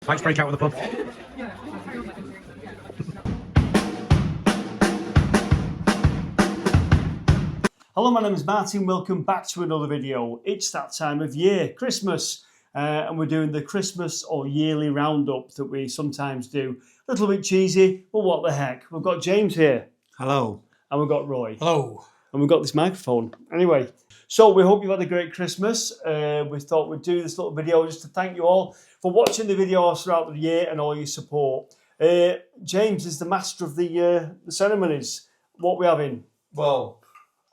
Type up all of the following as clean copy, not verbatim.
Fights break out with the pub. Hello, my name is Martin. Welcome back to another video. It's that time of year, Christmas, and we're doing the Christmas or yearly roundup that we sometimes do. A little bit cheesy, but what the heck? We've got James here. Hello. And we've got Roy. Hello. And we've got this microphone. Anyway, so we hope you've had a great Christmas. We thought we'd do this little video just to thank you all for watching the videos throughout the year and all your support. James is the master of the ceremonies. What are we having? Well,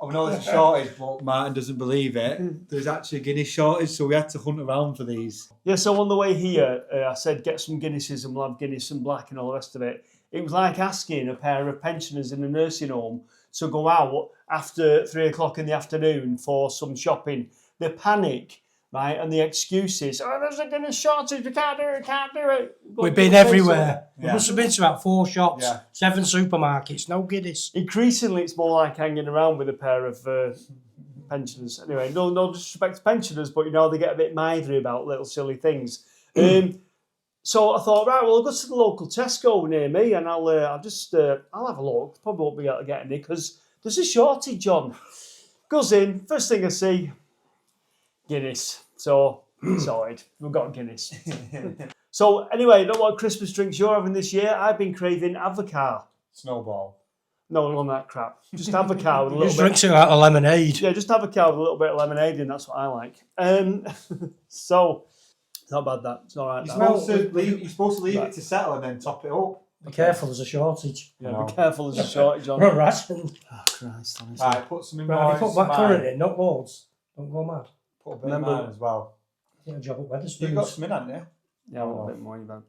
I know there's a shortage, but Martin doesn't believe it. There's actually a Guinness shortage, so we had to hunt around for these. Yeah, so on the way here, I said get some Guinnesses and we'll have Guinness and black and all the rest of it. It was like asking a pair of pensioners in a nursing home to go out after 3 o'clock in the afternoon for some shopping. The panic, right, and the excuses. Oh, there's a Guinness shortage, we can't do it, can't do it. We've been everywhere. Yeah. We must have been to about 4 shops, Yeah. 7 supermarkets, no Guinness. Increasingly, it's more like hanging around with a pair of pensioners. Anyway, no disrespect to pensioners, but you know, they get a bit mithery about little silly things. So I thought, right, well, I'll go to the local Tesco near me and I'll have a look. Probably won't be able to get any because there's a shortage on. Goes in, first thing I see, Guinness. So, sorted. We've got Guinness. So, anyway, know what Christmas drinks you're having this year? I've been craving avocado. Snowball. No, none of that crap. Just avocado with a little Just bit. drinks it out of lemonade. Yeah, just avocado with a little bit of lemonade in. That's what I like. So, not bad that. It's all right. You're supposed to leave it to settle and then top it up. Be careful, there's a shortage. Yeah, No. be careful, there's a shortage on. We're rationed. Oh, Christ, honestly. Right, put some in Right, mine. put black currant in, not loads. Don't go mad. Put a bit Remember- in mine as well. I think I'll job up Weatherspoons. You've got some in, haven't you? Yeah, a little bit more.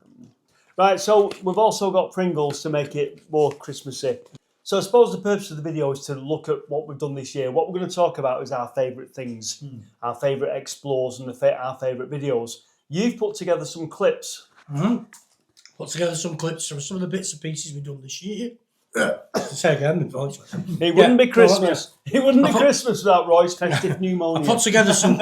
Right, so we've also got Pringles to make it more Christmassy. So I suppose the purpose of the video is to look at what we've done this year. What we're going to talk about is our favourite things, our favourite explores and our favourite videos. You've put together some clips. Put together some clips from some of the bits and pieces we've done this year. Say again, voice. It wouldn't be Christmas. It wouldn't be Christmas without Roy's festive pneumonia. I put together some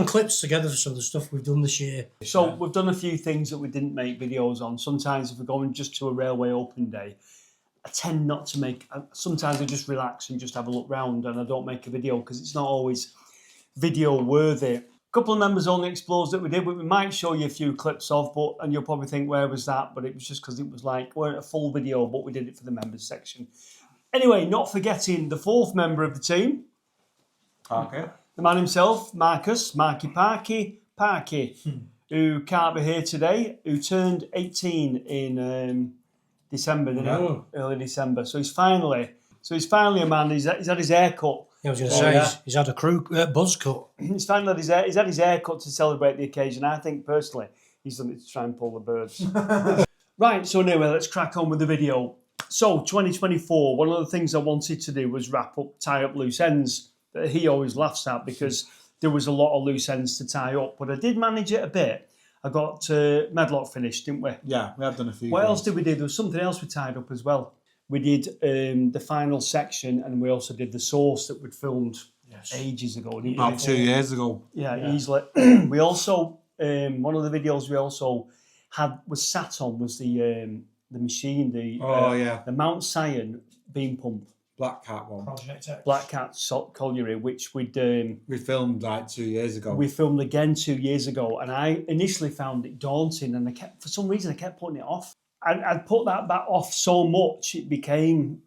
clips together for some of the stuff we've done this year. So we've done a few things that we didn't make videos on. Sometimes if we're going just to a railway open day, I tend not to make. Sometimes I just relax and just have a look round, and I don't make a video because it's not always video worthy. A couple of members only explores that we did, but we might show you a few clips of. And you'll probably think, where was that? But it was just because it was like weren't a full video, but we did it for the members section. Anyway, not forgetting the fourth member of the team, Okay. the man himself, Marky Parky, who can't be here today, who turned 18 in December, didn't he? Early December. So he's finally a man. He's had his hair cut. I was going to say, he's had a buzz cut. He's finally had his hair cut to celebrate the occasion. I think personally he's done it to try and pull the birds. Right, so anyway, let's crack on with the video. So 2024, one of the things I wanted to do was tie up loose ends that he always laughs at because there was a lot of loose ends to tie up, but I did manage it a bit. I got Medlock finished, didn't we? Yeah, we have done a few. What else did we do? There was something else we tied up as well. We did the final section, and we also did the source that we'd filmed ages ago. About 2 years ago. Yeah, easily. We also one of the videos we also was sat on was the machine, the Mount Sion beam pump. Black Cat one. Project X. Black Cat colliery, which we filmed like 2 years ago. We filmed again 2 years ago, and I initially found it daunting, and for some reason I kept putting it off. I'd put that off so much, it became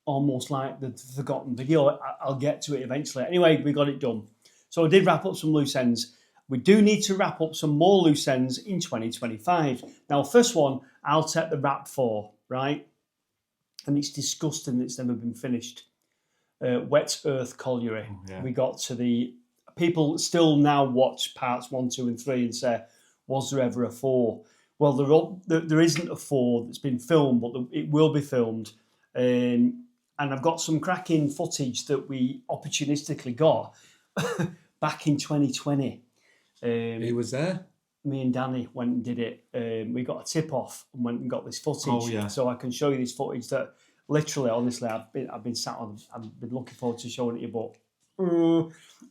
almost like the forgotten video. I'll get to it eventually. Anyway, we got it done. So I did wrap up some loose ends. We do need to wrap up some more loose ends in 2025. Now, first one, I'll take the wrap for, right? And it's disgusting that it's never been finished. Wet Earth Colliery. Oh, yeah. We got to the... People still now watch parts 1, 2 and 3 and say, was there ever a 4? Well, there isn't a 4 that's been filmed, but it will be filmed. And I've got some cracking footage that we opportunistically got back in 2020. He was there? Me and Danny went and did it. We got a tip-off and went and got this footage. Oh, yeah. So I can show you this footage that literally, honestly, I've been sat on. I've been looking forward to showing it to you, but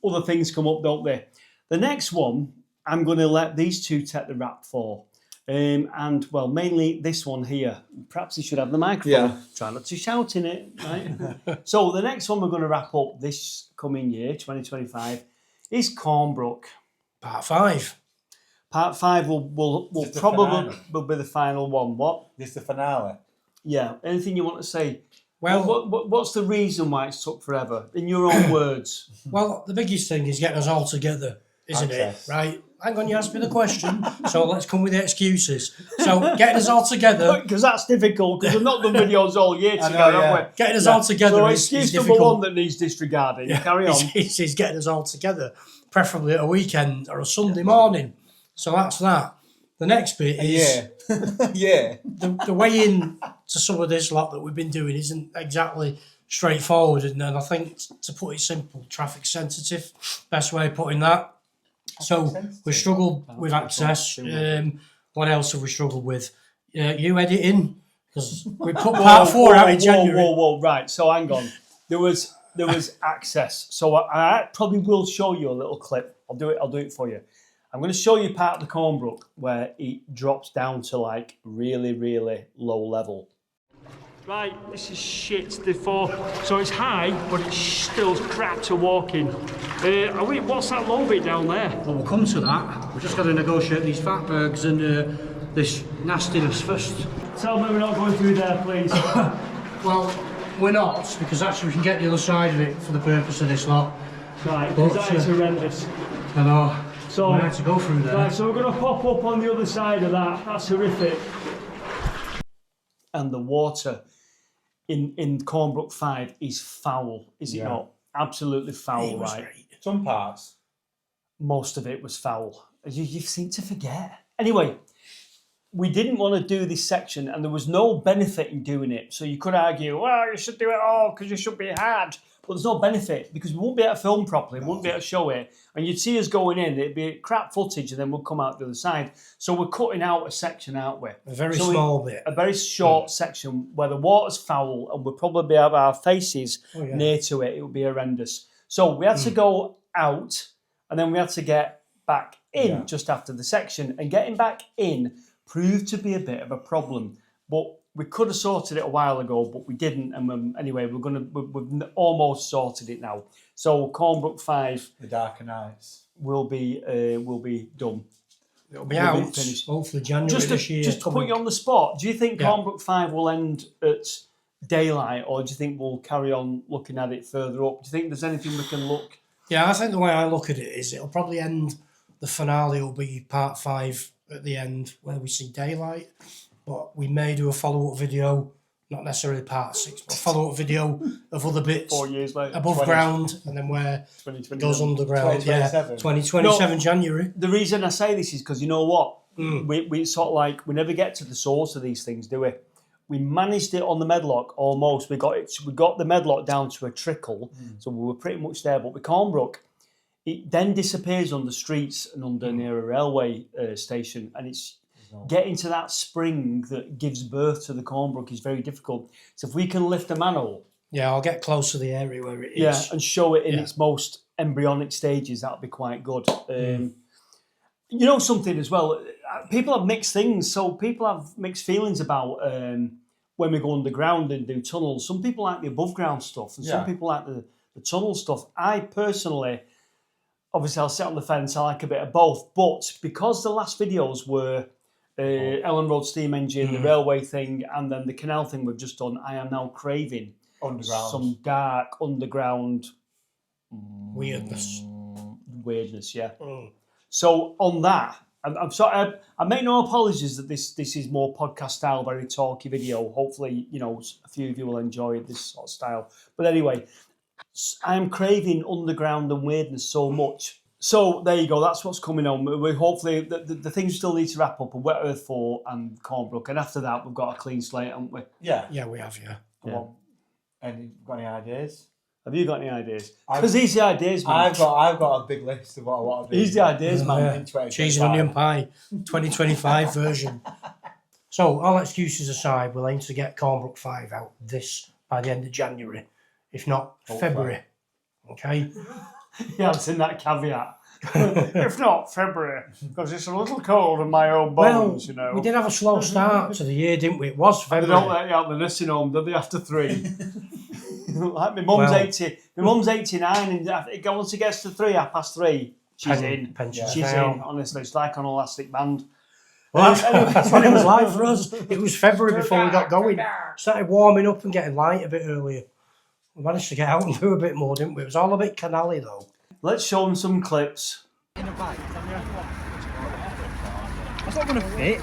other things come up, don't they? The next one, I'm going to let these two take the rap for. And well, mainly this one here. Perhaps he should have the microphone. Yeah. Try not to shout in it. Right? So the next one we're going to wrap up this coming year, 2025, is Cornbrook. Part 5. Part 5 will Just the probably finale. will be the final one. What? This is the finale. Yeah. Anything you want to say? Well, What's the reason why it's took forever? In your own words. well, the biggest thing is getting us all together, isn't Access. it? Right? Hang on, you asked me the question, so let's come with the excuses. So, getting us all together, Because that's difficult, because we've not done videos all year I together, know, yeah. have we? getting us all together So is excuse number difficult. one that needs disregarding. Carry on. It's getting us all together, preferably at a weekend or a Sunday morning. So that's that. The next bit is Yeah. the way in to some of this lot that we've been doing isn't exactly straightforward, and I think, to put it simple, traffic sensitive, best way of putting that. So we struggled with access. What else have we struggled with? You editing, because we put part 4 out in January. Whoa. Right. So hang on. There was access. So I probably will show you a little clip. I'll do it for you. I'm going to show you part of the Cornbrook where it drops down to like really, really low level. Right, this is shit before. So it's high, but it's still crap to walk in. What's that low bit down there? Well, we'll come to that. We've just got to negotiate these fatbergs and this nastiness first. Tell me we're not going through there, please. Well, we're not, because actually we can get the other side of it for the purpose of this lot. Right, because that is horrendous. I know. So we had to go through there. Right, so we're going to pop up on the other side of that. That's horrific. And the water in Cornbrook 5 is foul, is it not? Absolutely foul, It was right? great. Some parts. Most of it was foul. You seem to forget. Anyway, we didn't want to do this section, and there was no benefit in doing it. So you could argue, well, you should do it all because you should be hard. But there's no benefit because we won't be able to film properly, we won't be able to show it. And you'd see us going in, it'd be crap footage, and then we'll come out the other side. So we're cutting out a section, aren't we? A very small bit. A very short section where the water's foul and we'll probably have our faces near to it. It would be horrendous. So we had to go out, and then we had to get back in just after the section. And getting back in proved to be a bit of a problem. But we could have sorted it a while ago, but we didn't. And anyway, we've almost sorted it now. So Cornbrook 5, The Darker Nights, will be done. It'll be out, finished. hopefully January Just this year. to put you on the spot, do you think Cornbrook 5 will end at daylight, or do you think we'll carry on looking at it further up? Do you think there's anything we can look? Yeah, I think the way I look at it is it'll probably end, the finale will be part 5 at the end where we see daylight, but we may do a follow-up video, not necessarily part 6, but a follow-up video of other bits 4 years later, above ground, and then where it goes underground. 2027. 2027 January. The reason I say this is because you know what? We sort of like, we never get to the source of these things, do we? We managed it on the Medlock almost. We got the Medlock down to a trickle, so we were pretty much there. But with Cornbrook, it then disappears on the streets and under near a railway station, and it's getting to that spring that gives birth to the Cornbrook is very difficult. So if we can lift a manhole, I'll get close to the area where it is. yeah, and show it in its most embryonic stages, that'll be quite good. You know something as well, people have mixed things. So people have mixed feelings about when we go underground and do tunnels. Some people like the above ground stuff, and some people like the tunnel stuff. I personally, obviously I'll sit on the fence, I like a bit of both. But because the last videos were Ellen Road steam engine, the railway thing, and then the canal thing we've just done, I am now craving some dark underground Weirdness, yeah. So on that, I'm sorry, I make no apologies that this is more podcast style, very talky video. Hopefully, a few of you will enjoy this sort of style. But anyway, I am craving underground and weirdness so much. So there you go. That's what's coming on. We hopefully the things we still need to wrap up are Wet Earth 4 and Cornbrook, and after that we've got a clean slate, haven't we? Yeah, we have. And got any ideas? Have you got any ideas? Because he's the ideas man. I've got a big list of what I want to do. He's the ideas man. Cheese and onion pie, 2025 version. So all excuses aside, we'll aim to get Cornbrook 5 out by the end of January, if not February. Okay. Yeah, I've seen that caveat. If not, February, because it's a little cold in my own bones, you know. We did have a slow start to the year, didn't we? It was They February. don't let you out the nursing home, do they, after 3? Like my mum's 80. My mum's 89, and once it gets to 3:30, she's in. Pension She's down. in, honestly. It's like an elastic band. Well, that's what it was like for us. It was February before we got going. Started warming up and getting light a bit earlier. We managed to get out and do a bit more, didn't we? It was all a bit canally though. Let's show them some clips. That's not going to fit.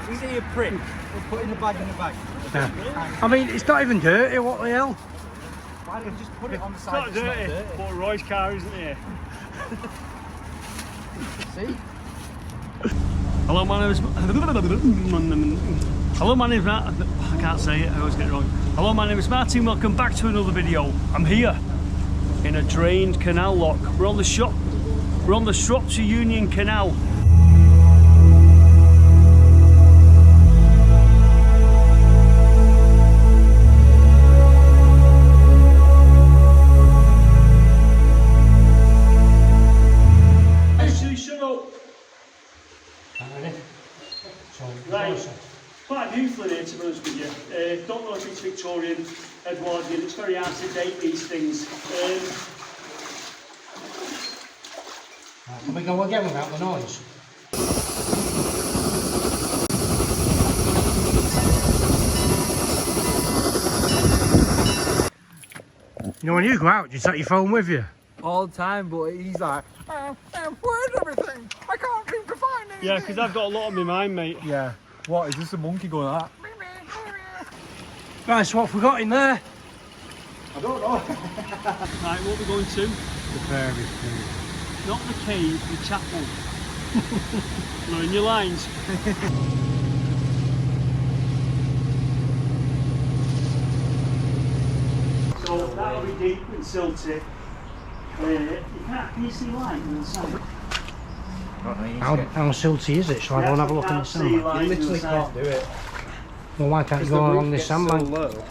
Is he a prick? We'll put in the bag in the bag. Yeah. I mean, it's not even dirty, what the hell? Why don't you just put it on the It's side? not dirty, but Roy's car isn't here. See? Hello, my name is. Hello, my name is Matt. I can't say it. I always get it wrong. Hello, my name is Martin. Welcome back to another video. I'm here in a drained canal lock. We're on the Shropshire Union Canal. Actually, shut up. Right. Quite beautiful in here, to be honest with you. Don't know if it's Victorian, Edwardian. It's very hard to date these things. Can we go again without the noise? You know, when you go out, do you take your phone with you? All the time, but he's like, where's everything? I can't seem to find anything. Yeah, because I've got a lot on my mind, mate. Yeah. What, is this a monkey going like that? Right, so what have we got in there? I don't know. Right, what we're going to? The fairy food. Not the cave, the chapel. Knowing your lines. So that'll be deep and silty. Can you see light on the side? How silty is it? Shall I go and have a look in the sandbank? You literally can't do it. Well, why can't you go along this sandbank? low.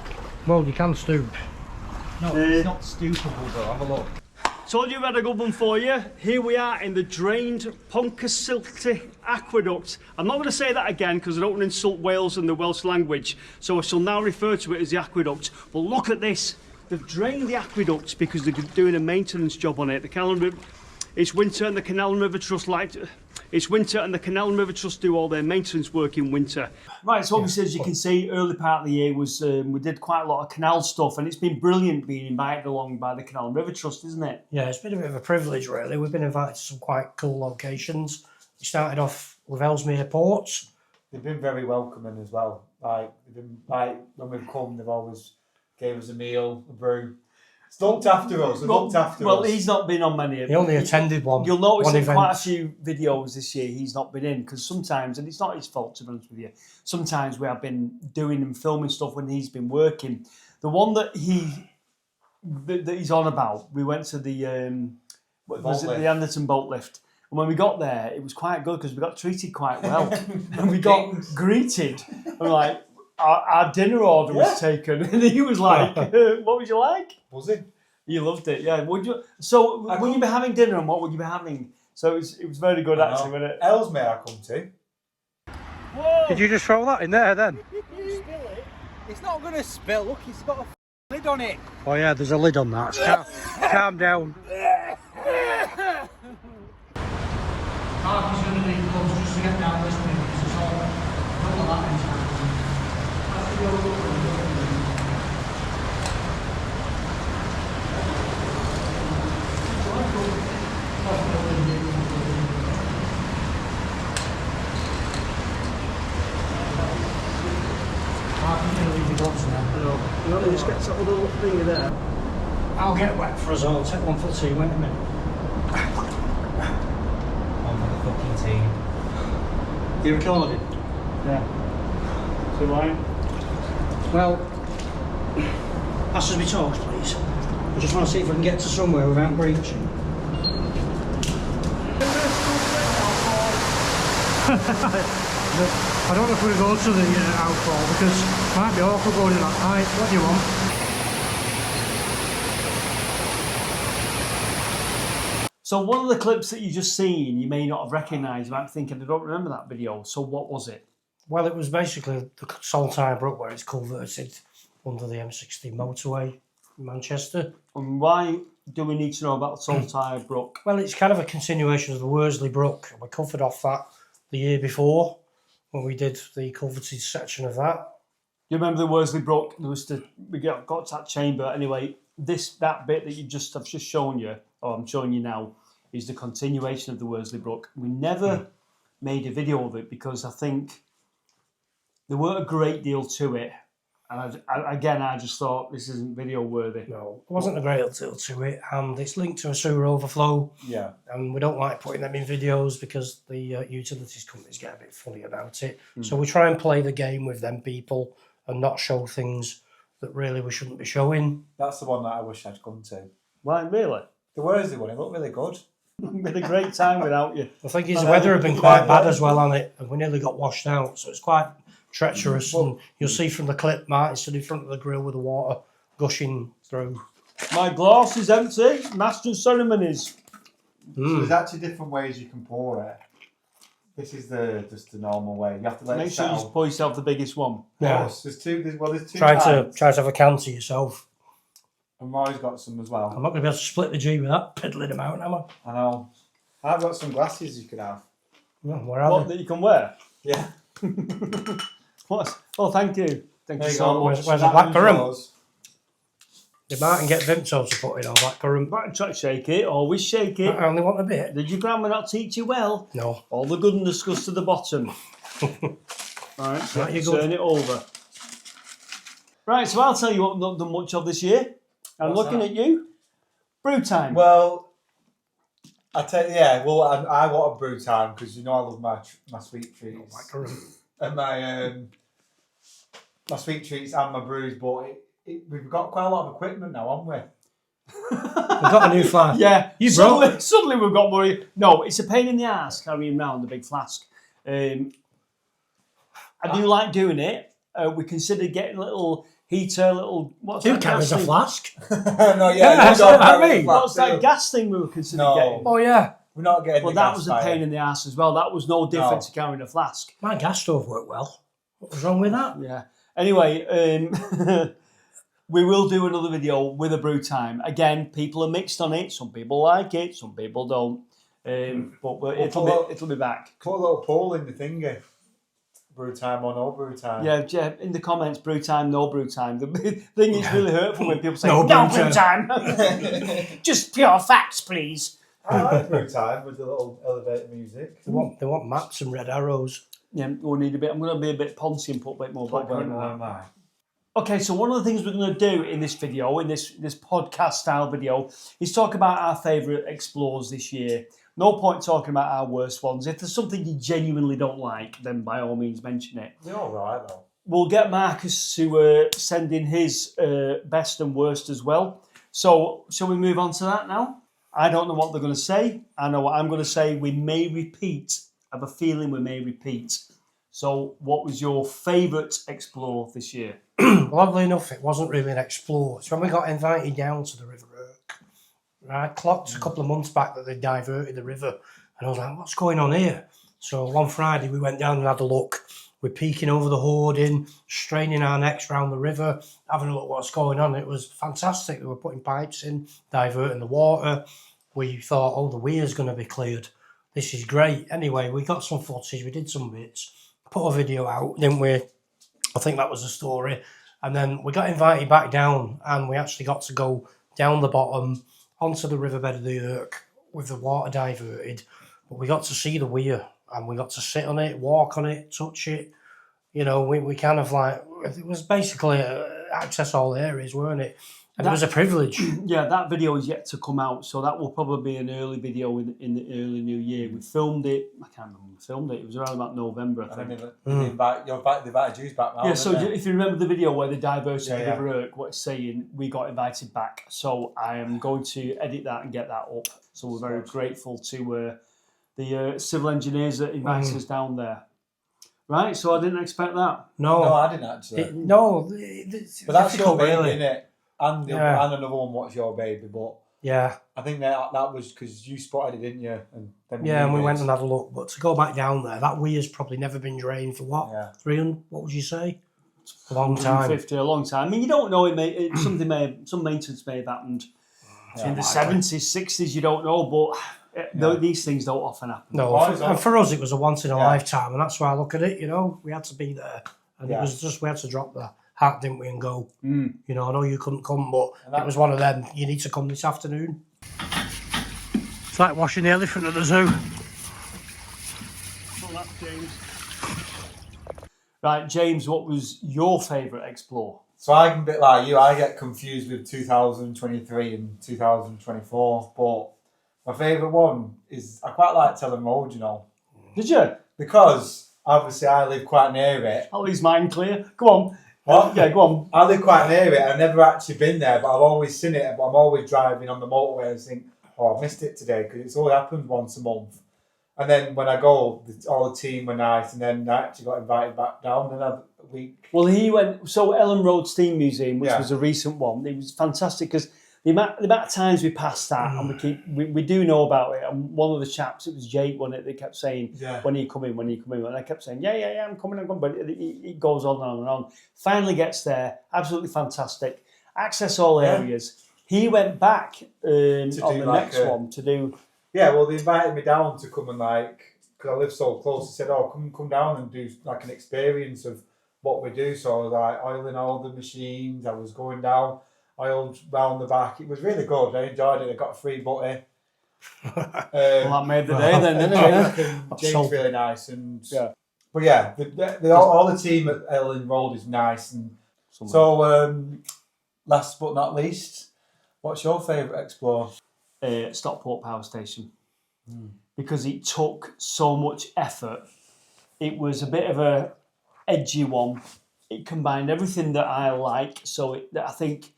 Well, you can stoop. No, it's not stoopable though. Have a look. Told you we had a good one for you. Here we are in the drained Poncasilty Aqueduct. I'm not going to say that again because I don't want to insult Wales and the Welsh language, so I shall now refer to it as the aqueduct. But look at this. They've drained the aqueduct because they're doing a maintenance job on it. The Canal and River, it's winter and the Canal and River Trust do all their maintenance work in winter. Right, so obviously as you can see, early part of the year was we did quite a lot of canal stuff, and it's been brilliant being invited along by the Canal and River Trust, isn't it? Yeah, it's been a bit of a privilege, really. We've been invited to some quite cool locations. We started off with Ellesmere Ports. They've been very welcoming as well. Like, they've been, like, when we've come, they've always gave us a meal, a brew. It's looked after us. Well, he's not been on many. He only attended one. You'll notice one in event. quite a few videos this year he's not been in, because sometimes, and it's not his fault to be honest with you, sometimes we have been doing and filming stuff when he's been working. The one that he's on about, we went to the Anderton boat lift. And when we got there, it was quite good because we got treated quite well. And we got greeted. And like, our dinner order was taken. And he was like, what would you like? Was it? You loved it, yeah. Would you? So, would you be having dinner and what would you be having? So, it was very good actually, wasn't it? Ellesmere I come to. Whoa! Did you just throw that in there then? It's not going to spill. Look, it's got a lid on it. Oh yeah, there's a lid on that. Calm down. Park is going to be close just to get down this way because it's all of that inside. Well, just gets that little thing there. I'll get wet for us all. Take one for the team, wait a minute. On for the fucking team. You recording? Yeah. So, right. Well, pass us me toast, please. I just want to see if we can get to somewhere without breaching. I don't know if we go to the outfall because it might be awkward going in that height. What do you want? So one of the clips that you just seen, you may not have recognised. You might be thinking, I don't remember that video. So what was it? Well, it was basically the Saltire Brook where it's culverted under the M60 motorway in Manchester. And why do we need to know about Saltire Brook? Well, it's kind of a continuation of the Worsley Brook. We covered off that the year before when we did the culverted section of that. You remember the Worsley Brook? We got to that chamber. Anyway, that bit that I've just shown you, or I'm showing you now, is the continuation of the Worsley Brook. We never made a video of it because I think there weren't a great deal to it. And I just thought this isn't video worthy. No, it wasn't a great deal to it, and it's linked to a sewer overflow. Yeah. And we don't like putting them in videos because the utilities companies get a bit funny about it. So we try and play the game with them people and not show things that really we shouldn't be showing. That's the one that I wish I'd come to. Why, really? The Worsley one, it looked really good. We had a great time without you. I think his weather had been quite bad as well on it, and we nearly got washed out, so it's quite treacherous. And you'll see from the clip, Martin stood in front of the grill with the water gushing through. My glass is empty. Master of ceremonies. So there's actually different ways you can pour it. This is just the normal way. You have to let Make it sure you settle. pour yourself the biggest one. Yeah. There's two. There's two. Try types. to have a can to yourself. And Roy's got some as well. I'm not going to be able to split the G without piddling them out, am I? I know. I've got some glasses you could have. Well, where are What they? that you can wear? Yeah. Oh, thank you. Thank you There you so go. much. Where's the That black one's currant? yours. Did Martin get Vimto to put in on black currant? Right, try to shake it. Always shake it. I only want a bit. Did your grandma not teach you well? No. All the goodness goes to the bottom. Right, so Right, you're good. turn it over. Right, so I'll tell you what I've not done much of this year. I'm What's looking that? at you. Brew time. Well, I want a brew time because you know I love my sweet treats Black currant. and my sweet treats and my brews. But we've got quite a lot of equipment now, haven't we? We've got a new flask. Yeah, You broke it. suddenly we've got more. No, it's a pain in the ass carrying around the big flask. I do like doing it. We considered getting a little heater, what's Two that carries gas a thing? flask. No, Yeah, you that's don't what I carry mean. a What's flask, that do gas thing we were considering No. getting? Oh, yeah. We're not getting. Well, the that gas was a fire. pain in the ass as well. That was no different to carrying a flask. My gas stove worked well. What was wrong with that? Yeah. Anyway, we will do another video with a brew time. Again, people are mixed on it. Some people like it, some people don't. It'll be back. Put a little poll in the thingy. Brew time or no brew time? Yeah, in the comments, brew time, no brew time. The thing is really hurtful when people say, No no brew brew time. Just pure facts, please. I like brew time with the little elevator music. They want maps and red arrows. Yeah, we'll need a bit. I'm going to be a bit poncy and put a bit more Put background one on on that. mine. Okay, so one of the things we're going to do in this video, in this podcast style video, is talk about our favourite explores this year. No point talking about our worst ones. If there's something you genuinely don't like, then by all means mention it. They're all right though. We'll get Marcus to send in his best and worst as well. So, shall we move on to that now? I don't know what they're going to say. I know what I'm going to say. We may repeat. I have a feeling we may repeat. So, what was your favourite explore this year? Well, oddly enough, it wasn't really an explore. It's when we got invited down to the River Irk. I clocked a couple of months back that they diverted the river, and I was like, what's going on here? So one Friday we went down and had a look. We're peeking over the hoarding, straining our necks round the river, having a look what's going on. It was fantastic. They were putting pipes in, diverting the water. We thought, oh, the weir's going to be cleared. This is great. Anyway, we got some footage, we did some bits, put a video out, didn't we? I think that was the story. And then we got invited back down, and we actually got to go down the bottom onto the riverbed of the Irk with the water diverted. But we got to see the weir, and we got to sit on it, walk on it, touch it. You know, we kind of like, it was basically access all areas, weren't it? And it was a privilege. Yeah, that video is yet to come out, so that will probably be an early video in the early new year. We filmed it, I can't remember when we filmed it, it was around about November, I think. They invited you back now. Yeah, so didn't they? if you remember the video where they diverted the Yeah. River Irk, what it's saying, we got invited back. So I am going to edit that and get that up. So we're very grateful to the civil engineers that invited us down there. Right, so I didn't expect that. No, No, I didn't actually. no, it's But that's your difficult, baby, really. isn't it? And Yeah. another one, what's your baby? But Yeah, I think that was because you spotted it, didn't you? And then yeah, and we did. went and had a look. But to go back down there, that weirs probably never been drained for what? Yeah. 300, what would you say? A long time. 150, a long time. I mean, you don't know. Some maintenance may have happened in the 70s, 60s. You don't know, but these things don't often happen. No, and for us, it was a once in a lifetime, and that's why I look at it. You know, we had to be there, and it was just we had to drop the hat, didn't we, and go. You know, I know you couldn't come, but it was one of them. You need to come this afternoon. It's like washing the elephant at the zoo. Well, that's James. Right, James, what was your favourite Explore? So I'm a bit like you. I get confused with 2023 and 2024, but my favourite one is I quite like Tellon Road, you know. Did you? Because obviously I live quite near it. I'll leave mine clear. Go on. What? Yeah, go on. I live quite near it. I've never actually been there, but I've always seen it. But I'm always driving on the motorway and think, oh, I missed it today because it's only happened once a month. And then when I go, all the team were nice, and then I actually got invited back down another week. Well, he went. So Ellen Road Steam Museum, which Yeah. was a recent one, it was fantastic because the amount of times we passed that, and we do know about it. And one of the chaps, it was Jake, wasn't it? They kept saying, "When are you coming? When are you coming?" And I kept saying, "Yeah, I'm coming. But it goes on and on. Finally gets there, absolutely fantastic. Access all areas. He went back on the next one to do. Yeah, well, they invited me down to come and because I live so close. They said, "Oh, come down and do like an experience of what we do." So I was like oiling all the machines. I was going down, oiled round the back. It was really good. I enjoyed it. I got a free butty. Well, that made the day then, didn't it? James really nice, and but yeah, all the team at Ellen Road is nice, and so last but not least, what's your favourite Explore? Stockport Power Station, because it took so much effort. It was a bit of a edgy one. It combined everything that I like. So I think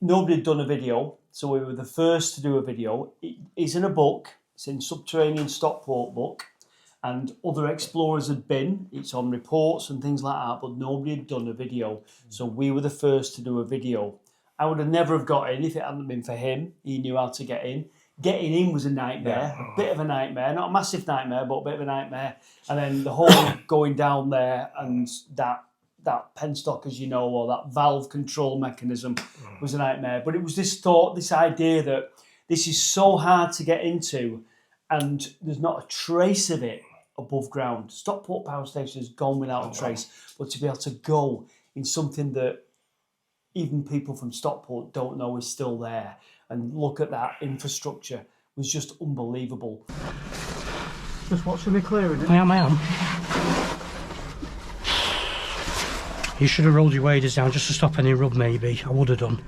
nobody had done a video, so we were the first to do a video. It is in a book. It's in Subterranean Stockport book, and other explorers had been. It's on reports and things like that, but nobody had done a video. So we were the first to do a video. I would have never have got in if it hadn't been for him. He knew how to get in. Getting in was a nightmare, a bit of a nightmare, not a massive nightmare, but a bit of a nightmare. And then the whole going down there and that penstock, as you know, or that valve control mechanism was a nightmare. But it was this thought, this idea that this is so hard to get into and there's not a trace of it above ground. Stockport Power Station has gone without a trace, but to be able to go in something that even people from Stockport don't know is still there and look at that infrastructure was just unbelievable. Just watching me clearing it. I am. You should have rolled your waders down just to stop any rub, maybe. I would have done.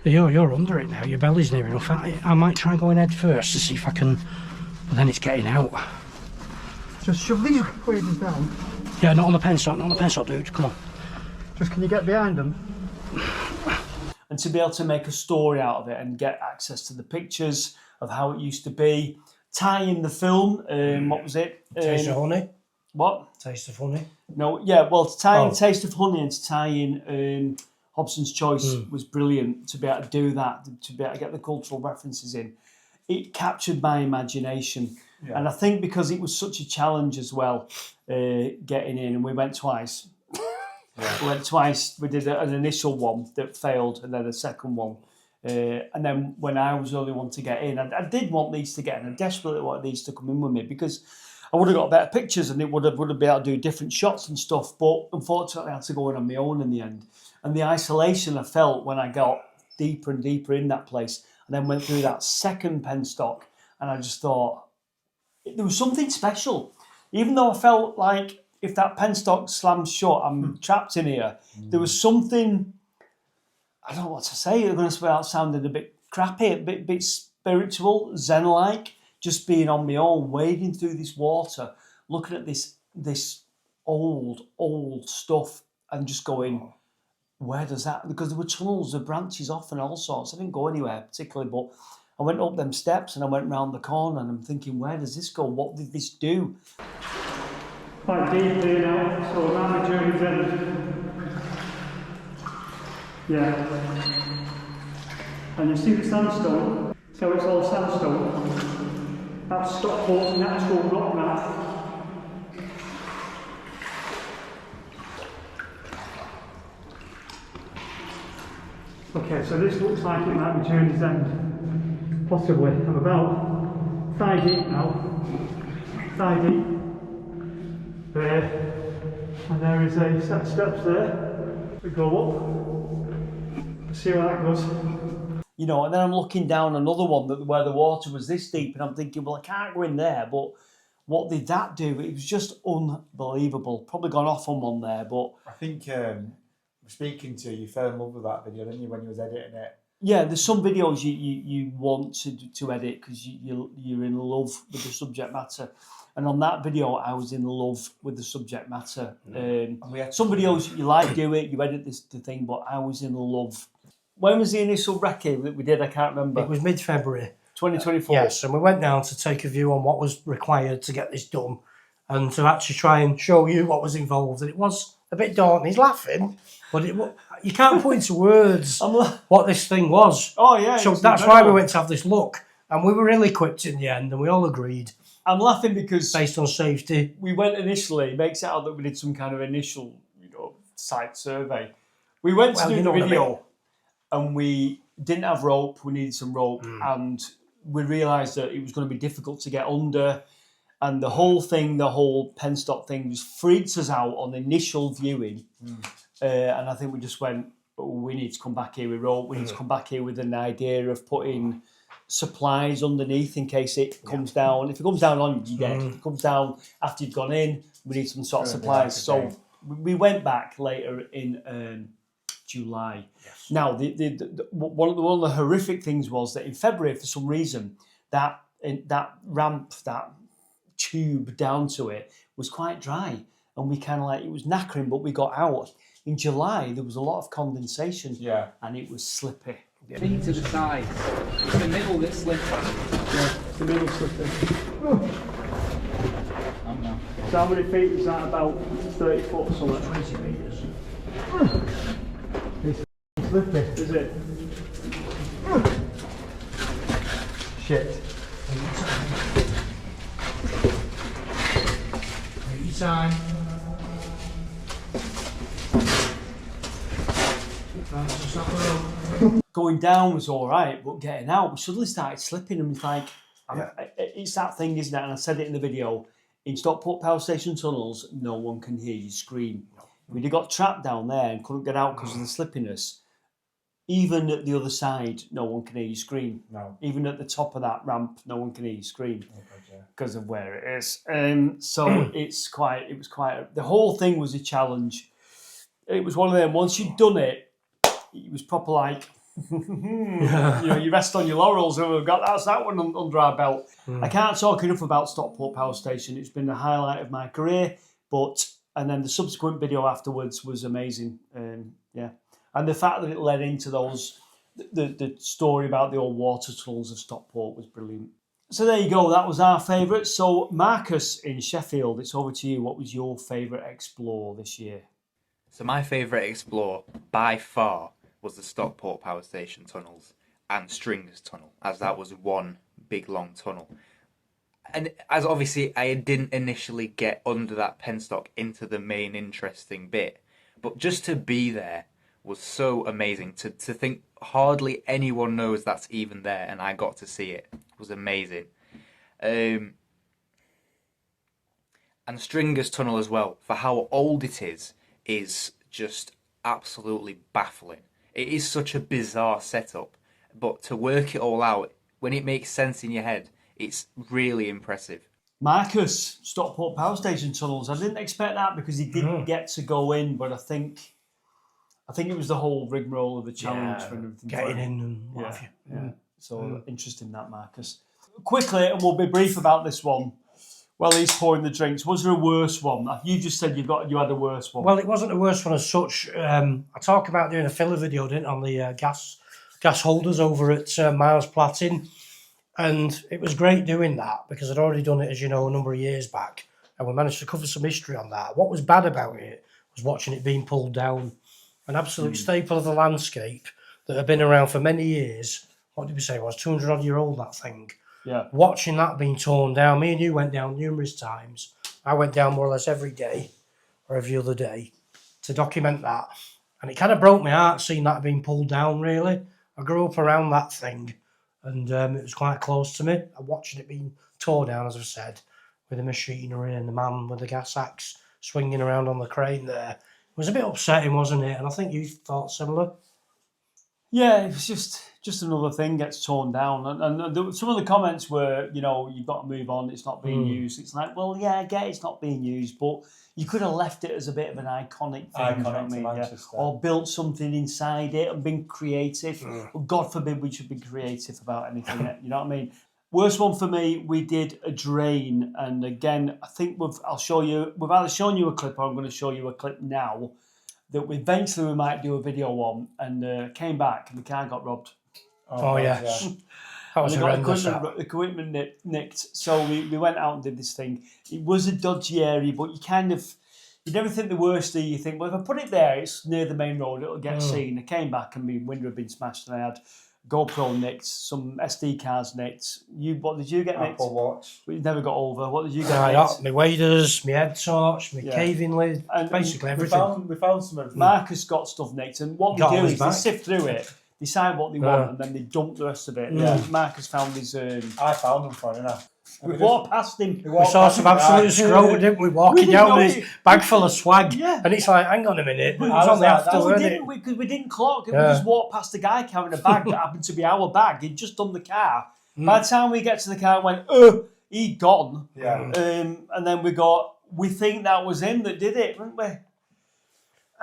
You're under it now. Your belly's near enough. I might try going head first to see if I can, but then it's getting out. Just shove these waders down. Yeah, not on the penstock, dude. Come on. Just can you get behind them? And to be able to make a story out of it and get access to the pictures of how it used to be, tie in the film, what was it? Taste of Honey. What? Taste of Honey. No, yeah, well, to tie in Taste of Honey and to tie in Hobson's Choice was brilliant, to be able to do that, to be able to get the cultural references in. It captured my imagination. Yeah. And I think because it was such a challenge as well, getting in, and we went twice. We went twice. We did an initial one that failed, and then a second one. And then when I was the only one to get in, I did want these to get in. I desperately wanted these to come in with me because I would have got better pictures and it would have been able to do different shots and stuff. But unfortunately, I had to go in on my own in the end. And the isolation I felt when I got deeper and deeper in that place, and then went through that second penstock, and I just thought there was something special. Even though I felt like if that penstock slams shut, I'm trapped in here. There was something, I don't know what to say, I'm going to start sounding a bit crappy, a bit spiritual, zen-like, just being on my own, wading through this water, looking at this old stuff and just going, where does that, because there were tunnels, there were branches off and all sorts. I didn't go anywhere particularly, but I went up them steps and I went round the corner and I'm thinking, where does this go? What did this do? Quite deep here now, so now the journey's end. Yeah. And you see the sandstone? So it's all sandstone. That's Stockport's natural rock math. Okay, so this looks like it might be Journey's End. Possibly. I'm about thigh deep now. Thigh deep. There. And there is a set of steps there. We go up. See where that goes. You know, and then I'm looking down another one where the water was this deep, and I'm thinking, well, I can't go in there, but what did that do? It was just unbelievable. Probably gone off on one there, but I think speaking to you, fell in love with that video, didn't you, when you was editing it? yeah, there's some videos you want to edit because you're in love with the subject matter. And on that video, I was in love with the subject matter. Some videos you like do it, you edit the thing, but I was in love. When was the initial recce that we did? I can't remember. It was mid-February. 2024. Yes, and we went down to take a view on what was required to get this done and to actually try and show you what was involved. And it was a bit daunting. He's laughing, but you can't put into words what this thing was. Oh, yeah. So that's why we went to have this look. And we were ill equipped in the end, and we all agreed. I'm laughing because based on safety, we went initially. It makes it out that we did some kind of initial, site survey. We went to do the video, and we didn't have rope. We needed some rope, and we realised that it was going to be difficult to get under. And the whole penstock thing, just freaked us out on the initial viewing. And I think we just went, we need to come back here with rope. We need to come back here with an idea of putting supplies underneath in case it comes down. If it comes down on you, you're dead. If it comes down after you've gone in, we need some sort of supplies. So we went back later in July. Yes. Now, one of the horrific things was that in February, for some reason, that ramp, that tube down to it was quite dry, and we kind of it was knackering, but we got out. In July, there was a lot of condensation, and it was slippy. Feet to the side. It's the middle that's slippy. Yeah, it's the middle slippy. So how many feet is that? About 30 foot or something? 20 metres. It's slippy, is it? Shit. Take your time. Going down was all right, but getting out, we suddenly started slipping, and it's that thing, isn't it? And I said it in the video. In Stockport Power Station tunnels, no one can hear you scream. We'd have got trapped down there and couldn't get out because of the slippiness. Even at the other side, no one can hear you scream. No. Even at the top of that ramp, no one can hear you scream because of where it is. So it was quite. The whole thing was a challenge. It was one of them. Once you'd done it, it was proper like. You rest on your laurels, and we've got that one under our belt. I can't talk enough about Stockport Power Station. It's been the highlight of my career, and then the subsequent video afterwards was amazing. And the fact that it led into the story about the old water tunnels of Stockport was brilliant. So there you go, that was our favourite. So Marcus in Sheffield, it's over to you. What was your favourite explore this year? So my favourite explore by far was the Stockport Power Station tunnels and Stringers Tunnel, as that was one big long tunnel. And as obviously I didn't initially get under that penstock into the main interesting bit, but just to be there was so amazing. To think hardly anyone knows that's even there, and I got to see it. It was amazing. And Stringers Tunnel as well, for how old it is just absolutely baffling. It is such a bizarre setup, but to work it all out, when it makes sense in your head, it's really impressive. Marcus, Stockport Power Station tunnels. I didn't expect that because he didn't get to go in, but I think it was the whole rigmarole of the challenge for everything. Getting in and what have you. Yeah. So interesting that, Marcus. Quickly, and we'll be brief about this one. Well, he's pouring the drinks. Was there a worse one? You just said you had a worse one. Well, it wasn't a worse one as such. I talked about doing a filler video, didn't I, on the gas holders over at Miles Platin. And it was great doing that because I'd already done it, as you know, a number of years back. And we managed to cover some history on that. What was bad about it was watching it being pulled down. an absolute staple of the landscape that had been around for many years. What did we say it was? 200 odd year old, that thing. Yeah. Watching that being torn down, me and you went down numerous times. I went down more or less every day or every other day to document that. And it kind of broke my heart seeing that being pulled down, really. I grew up around that thing and it was quite close to me. I'm watching it being torn down, as I've said, with the machinery and the man with the gas axe swinging around on the crane there. It was a bit upsetting, wasn't it? And I think you thought similar. Yeah, it was just another thing gets torn down, and some of the comments were, you've got to move on. It's not being used. It's like, well, yeah, I get it's not being used, but you could have left it as a bit of an iconic thing, Iconic to Manchester. or built something inside it and been creative. Well, God forbid we should be creative about anything. You know what I mean? Worst one for me, we did a drain, and again, I think we've either shown you a clip or I'm going to show you a clip now that eventually we might do a video on, and came back and the car got robbed. Oh yeah. That was And they got horrendous. equipment nicked. So we went out and did this thing. It was a dodgy area, but you never think the worst thing. You think, well, if I put it there, it's near the main road, it'll get seen. I came back and my window had been smashed, and I had GoPro nicked, some SD cards nicked. What did you get nicked? Apple Watch. We never got over. What did you get nicked? My waders, my head torch, my caving lid, And basically We everything. found some of them. Marcus got stuff nicked, and what Got they all do his is they back. sift through it, decide what they want, and then they dump the rest of it. Yeah, Marcus found his. I found them for him. We walked past him. We saw some absolute scroll, didn't we? Walking didn't down know with it. his bag full of swag. Yeah. And it's like, hang on a minute. It was was on the like, after, that's We wasn't it? didn't, because we didn't clock it. Yeah. We just walked past the guy carrying a bag that happened to be our bag. He'd just done the car. By the time we get to the car, I went, he'd gone. Yeah. And then we think that was him that did it, didn't we?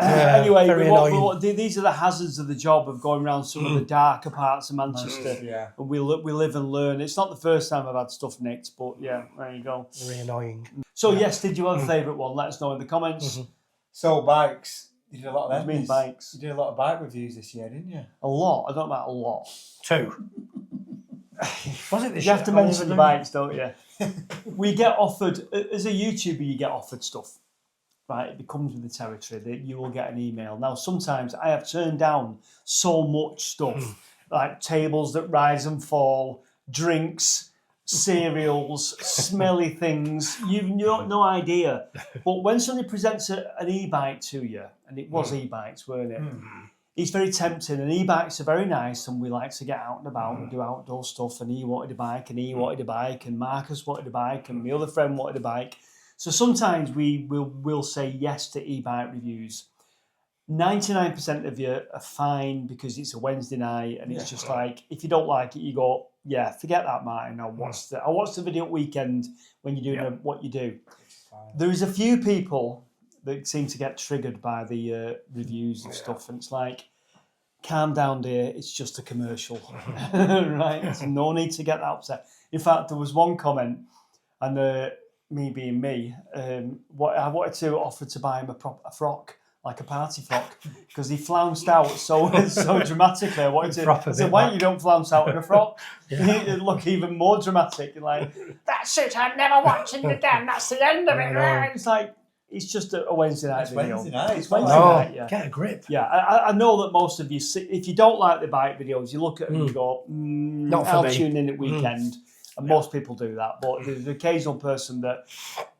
Yeah, Anyway, very annoying. these are the hazards of the job of going around some of the darker parts of Manchester. Yeah. And we live and learn. It's not the first time I've had stuff nicked, but yeah, there you go. Very annoying. So yes, did you have a favourite one? Let us know in the comments. So bikes. You did a lot of them. What do you mean bikes? You did a lot of bike reviews this year, didn't you? A lot. I don't know about a lot. 2. Was it this You have year? to mention the bikes, don't you? We get offered, as a YouTuber, you get offered stuff. Right, it becomes with the territory that you will get an email. Now, sometimes I have turned down so much stuff, like tables that rise and fall, drinks, cereals, smelly things. You've no idea. But when somebody presents an e-bike to you, and it was e-bikes, weren't it? It's very tempting, and e-bikes are very nice, and we like to get out and about and do outdoor stuff, and he wanted a bike, and he wanted a bike, and Marcus wanted a bike, and my other friend wanted a bike. So sometimes we will say yes to e-bike reviews. 99% of you are fine because it's a Wednesday night, and it's just like, if you don't like it, you go, yeah, forget that, Martin. I'll watch the video at weekend when you're doing what you do. There is a few people that seem to get triggered by the reviews and stuff, and it's like, calm down, dear. It's just a commercial, right? There's no need to get that upset. In fact, there was one comment, and me being me, I wanted to offer to buy him a frock, like a party frock, because he flounced out so dramatically. I said, why don't you don't flounce out in a frock? It'd look even more dramatic. You're like, that's it, I'm never watching again, that's the end of it. It's like, it's just a Wednesday night video. Wednesday night. It's Wednesday night, yeah. Get a grip. Yeah, I know that most of you, if you don't like the bike videos, you look at them and you go, Not for I'll me. tune in at weekend. And most people do that. But there's an occasional person that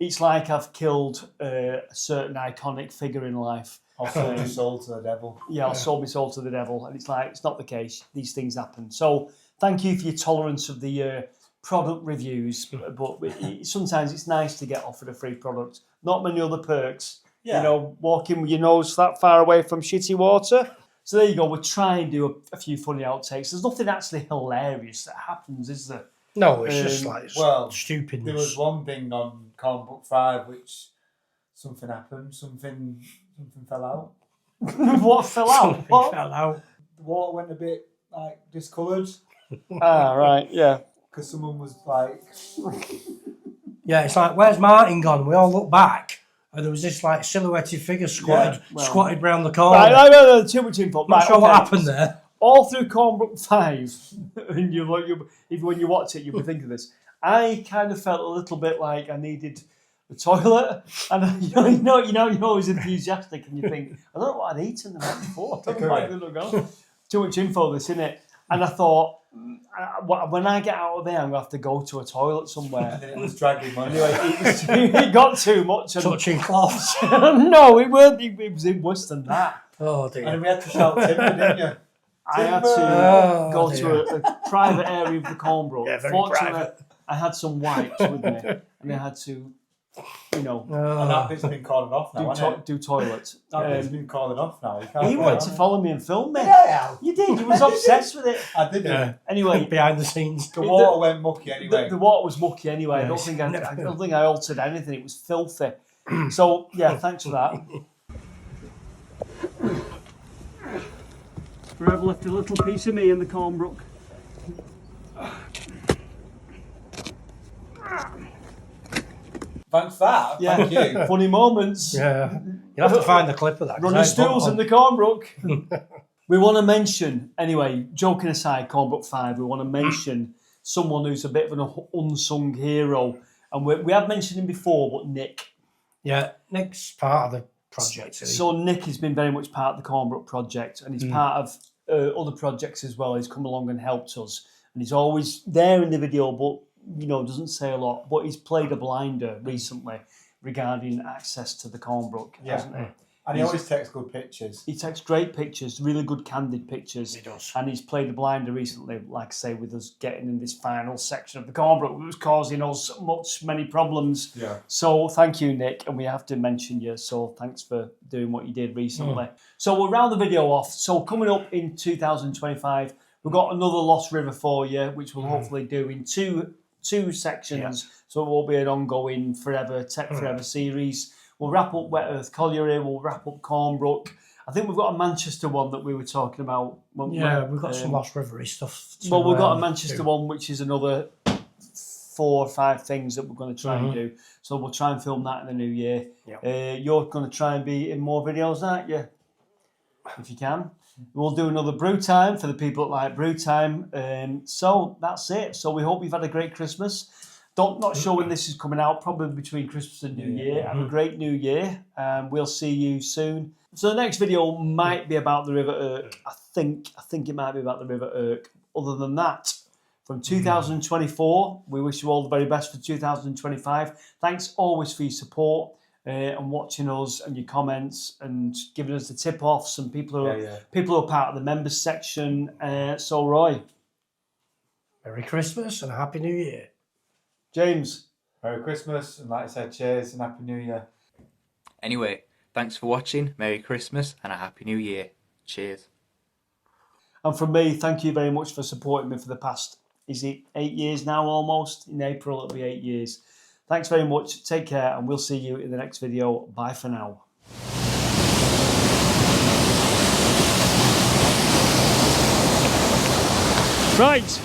it's like I've killed a certain iconic figure in life. I'll sold your soul to the devil. Yeah, I'll sold my soul to the devil. And it's like, it's not the case. These things happen. So thank you for your tolerance of the product reviews. But sometimes it's nice to get offered a free product. Not many other perks. Yeah. You know, walking with your nose that far away from shitty water. So there you go. We'll try and do a few funny outtakes. There's nothing actually hilarious that happens, is there? No, it's just like stupidness. There was one thing on Comic Book 5 which something happened, something fell out. What fell out? What? Fell out. The water went a bit discoloured Right, yeah. because someone was like, Yeah, it's like, where's Martin gone? We all look back, and there was this like silhouetted figure squatted round the corner. Right, too much info. Not sure what happened there. All through Cornbrook 5, and even when you watch it, you'll be thinking this. I kind of felt a little bit like I needed the toilet, and you're always enthusiastic, and you think, I don't know what I'd eaten the night before. Too much info, this, innit? And I thought, when I get out of there, I'm going to have to go to a toilet somewhere. And then it was dragging money. Anyway, it got too much. Touching cloths. No, it weren't. It was worse than that. Oh dear. And we had to shout timber, didn't you? I had to go to a private area of the Cornbrook. Yeah, very Fortunately, private. I had some wipes with me, and I had to, And that bit's been calling off now, hasn't it? do toilet. That bit's been calling off now. You can't He go wanted on to it. follow me and film me. Yeah. You did. You was obsessed with it. I did. Yeah. Anyway, Behind the scenes. The water went mucky anyway. the water was mucky anyway. I Yes. don't think I altered anything. It was filthy. So yeah, thanks for that. Forever left a little piece of me in the Cornbrook. Thanks for that. Yeah. Thank you. Funny moments. Yeah. You'll have to find the clip of that. 'cause Running I stools in bumped the Cornbrook. We want to mention, anyway, joking aside, Cornbrook 5, we want to mention someone who's a bit of an unsung hero. And we have mentioned him before, but Nick. Yeah, Nick's part of the project. So Nick has been very much part of the Cornbrook project, and he's part of other projects as well. He's come along and helped us. And he's always there in the video, but doesn't say a lot. But he's played a blinder recently regarding access to the Cornbrook, hasn't he? And he always takes good pictures. He takes great pictures, really good candid pictures. He does. And he's played a blinder recently, like I say, with us getting in this final section of the Cornbrook, which was causing us many problems. Yeah. So thank you, Nick, and we have to mention you. So thanks for doing what you did recently. So we'll round the video off. So coming up in 2025, we've got another Lost River for you, which we'll hopefully do in two sections. So it will be an ongoing forever series. We'll wrap up Wet Earth Colliery, we'll wrap up Cornbrook. I think we've got a Manchester one that we were talking about. Yeah, we've got some Lost River stuff. Well, we've got a Manchester one, which is another 4 or 5 things that we're going to try and do. So we'll try and film that in the new year. Yep. You're going to try and be in more videos, aren't you? If you can. We'll do another brew time for the people that like brew time. So that's it. So we hope you've had a great Christmas. Not sure when this is coming out, probably between Christmas and New Year. Have a great New Year. We'll see you soon. So the next video might be about the River Irk. I think it might be about the River Irk. Other than that, from 2024, we wish you all the very best for 2025. Thanks always for your support and watching us and your comments and giving us the tip-offs and people who are part of the members section. So Roy. Merry Christmas and a Happy New Year. James. Merry Christmas, and like I said, cheers and Happy New Year. Anyway, thanks for watching. Merry Christmas and a Happy New Year. Cheers. And from me, thank you very much for supporting me for the past, is it 8 years now almost? In April, it'll be 8 years. Thanks very much. Take care, and we'll see you in the next video. Bye for now. Right.